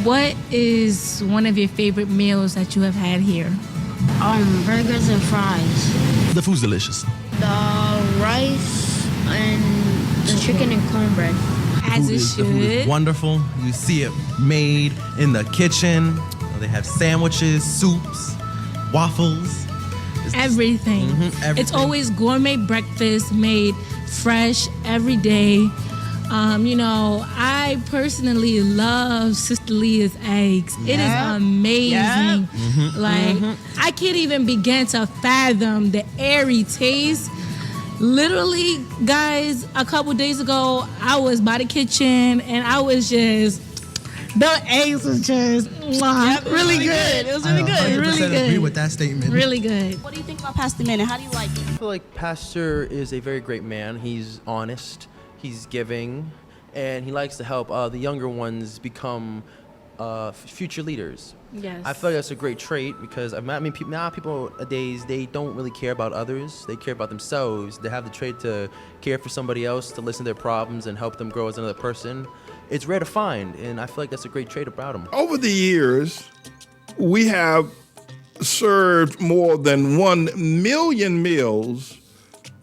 What is one of your favorite meals that you have had here? Burgers and fries. The food's delicious. The rice and the chicken and cornbread. As it The food is should. wonderful. You see it made in the kitchen. They have sandwiches, soups, waffles. Everything. Everything. It's always gourmet breakfast made fresh every day. I personally love Sister Leah's eggs. It is amazing. I can't even begin to fathom the airy taste. Literally, guys, a couple days ago, I was by the kitchen and I was just, the eggs was just really good. It was really good. Really good. Agree with that statement. Really good. What do you think about Pastor Mann and how do you like him? I feel like Pastor is a very great man. He's honest, he's giving, and he likes to help the younger ones become future leaders. Yes. I feel like that's a great trait because people nowadays, they don't really care about others. They care about themselves. They have the trait to care for somebody else, to listen to their problems and help them grow as another person. It's rare to find, and I feel like that's a great trait about him. Over the years, we have served more than 1 million meals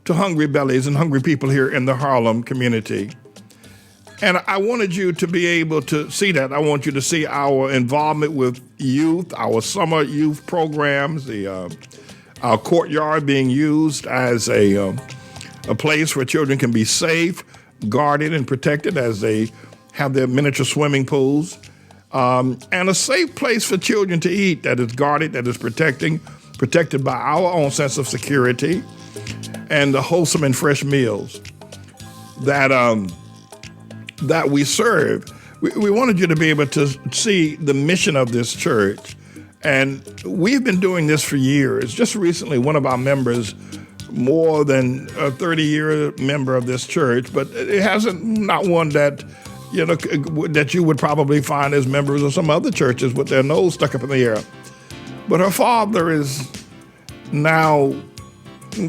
to hungry bellies and hungry people here in the Harlem community. And I wanted you to be able to see that. I want you to see our involvement with youth, our summer youth programs, our courtyard being used as a place where children can be safe, guarded, and protected as they have their miniature swimming pools, and a safe place for children to eat that is guarded, that is protected by our own sense of security, and the wholesome and fresh meals that we serve. We wanted you to be able to see the mission of this church. And we've been doing this for years. Just recently, one of our members, more than a 30-year member of this church, but it hasn't, not one that, that you would probably find as members of some other churches with their nose stuck up in the air. But her father is now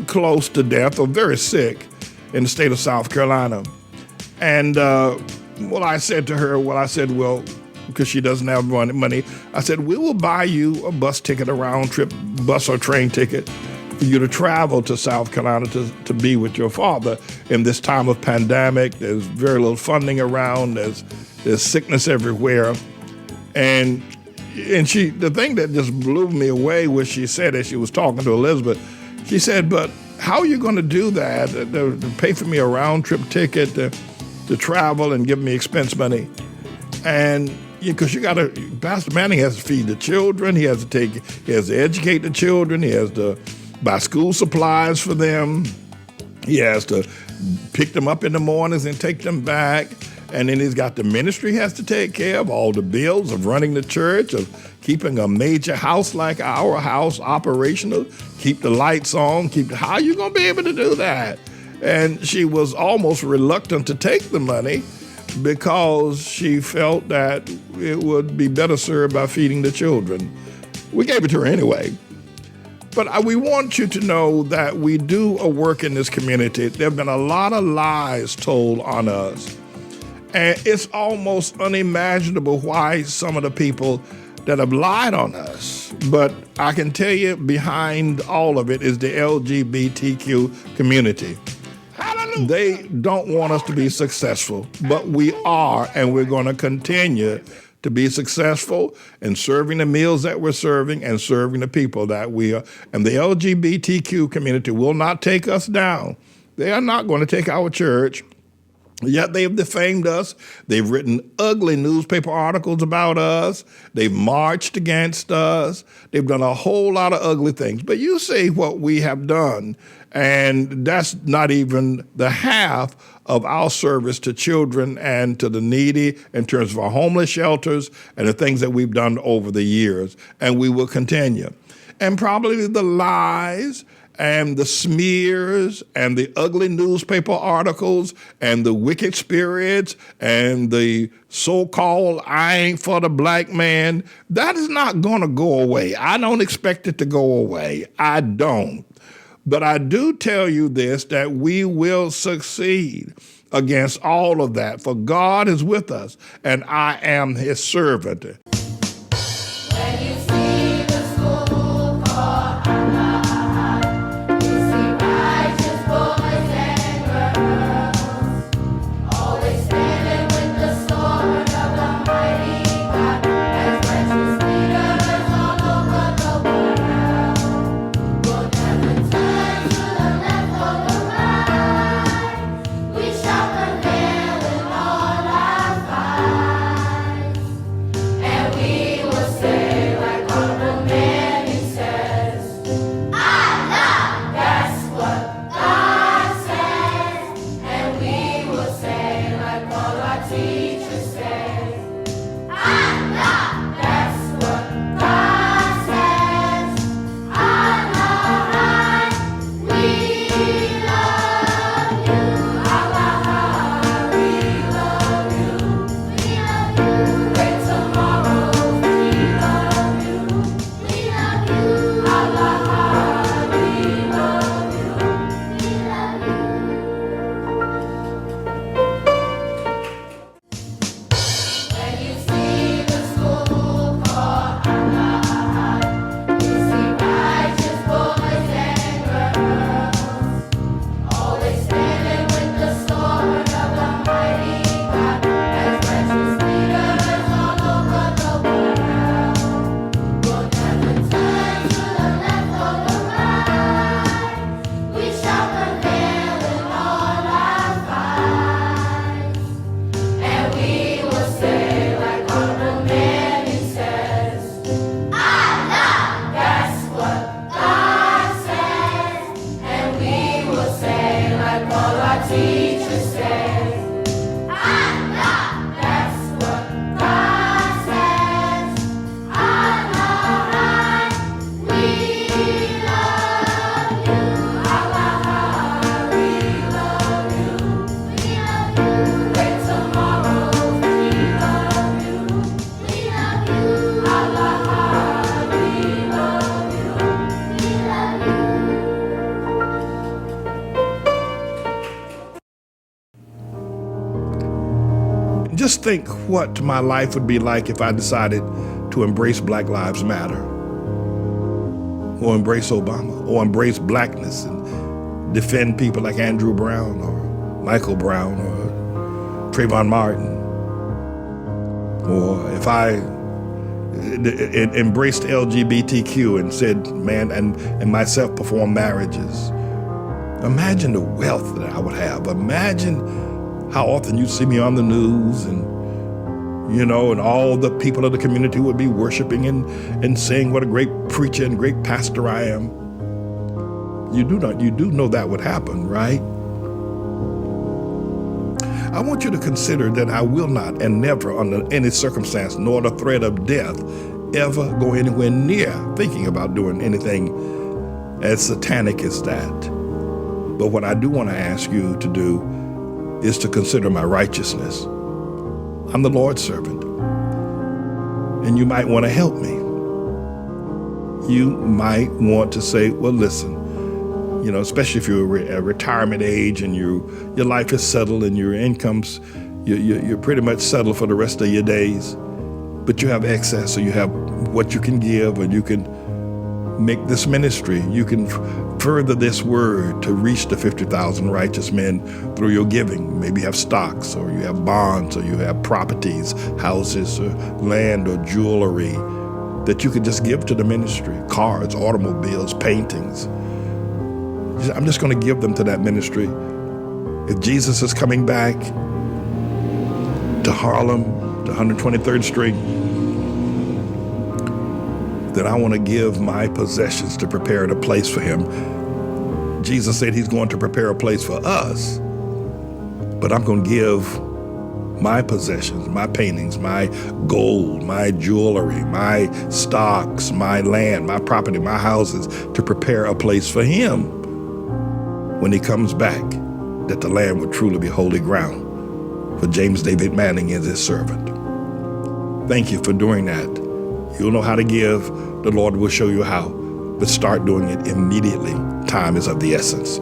close to death or very sick in the state of South Carolina. And I said to her, because she doesn't have money, I said, we will buy you a bus ticket, a round trip bus or train ticket for you to travel to South Carolina to be with your father in this time of pandemic. There's very little funding around. There's sickness everywhere. And the thing that just blew me away was she said as she was talking to Elizabeth, she said, but how are you going to do that? To pay for me a round trip ticket to travel and give me expense money? And because Pastor Manning has to feed the children, he has to educate the children, he has to buy school supplies for them, he has to pick them up in the mornings and take them back, and then he's got the ministry he has to take care of, all the bills of running the church, of keeping a major house like our house operational, keep the lights on, how are you going to be able to do that? And she was almost reluctant to take the money because she felt that it would be better served by feeding the children. We gave it to her anyway. But we want you to know that we do a work in this community. There have been a lot of lies told on us. And it's almost unimaginable why some of the people that have lied on us. But I can tell you behind all of it is the LGBTQ community. They don't want us to be successful, but we are, and we're going to continue to be successful in serving the meals that we're serving and serving the people that we are. And the LGBTQ community will not take us down. They are not going to take our church. Yet they've defamed us. They've written ugly newspaper articles about us. They've marched against us. They've done a whole lot of ugly things. But you see what we have done, and that's not even the half of our service to children and to the needy in terms of our homeless shelters and the things that we've done over the years. And we will continue. And probably the lies and the smears and the ugly newspaper articles and the wicked spirits and the so-called I ain't for the black man, that is not going to go away. I don't expect it to go away. I don't. But I do tell you this, that we will succeed. against all of that, for God is with us, and I am his servant. Just think what my life would be like if I decided to embrace Black Lives Matter, or embrace Obama, or embrace blackness and defend people like Andrew Brown or Michael Brown or Trayvon Martin. Or if I embraced LGBTQ and said, man, and myself perform marriages. Imagine the wealth that I would have. Imagine how often you see me on the news, and and all the people of the community would be worshiping and saying what a great preacher and great pastor I am. You do know that would happen, right? I want you to consider that I will not and never under any circumstance, nor the threat of death, ever go anywhere near thinking about doing anything as satanic as that. But what I do want to ask you to do is to consider my righteousness. I'm the Lord's servant, and you might want to help me. You might want to say, well, listen, especially if you're at retirement age and your life is settled and your income's, you're pretty much settled for the rest of your days, but you have excess, so you have what you can give, and you can make this ministry. You can further this word to reach the 50,000 righteous men through your giving. Maybe you have stocks, or you have bonds, or you have properties, houses, or land, or jewelry that you could just give to the ministry, cars, automobiles, paintings. I'm just going to give them to that ministry. If Jesus is coming back to Harlem, to 123rd Street, that I want to give my possessions to prepare a place for him. Jesus said he's going to prepare a place for us, but I'm going to give my possessions, my paintings, my gold, my jewelry, my stocks, my land, my property, my houses, to prepare a place for him when he comes back, that the land would truly be holy ground for James David Manning as his servant. Thank you for doing that. You'll know how to give. The Lord will show you how, but start doing it immediately. Time is of the essence.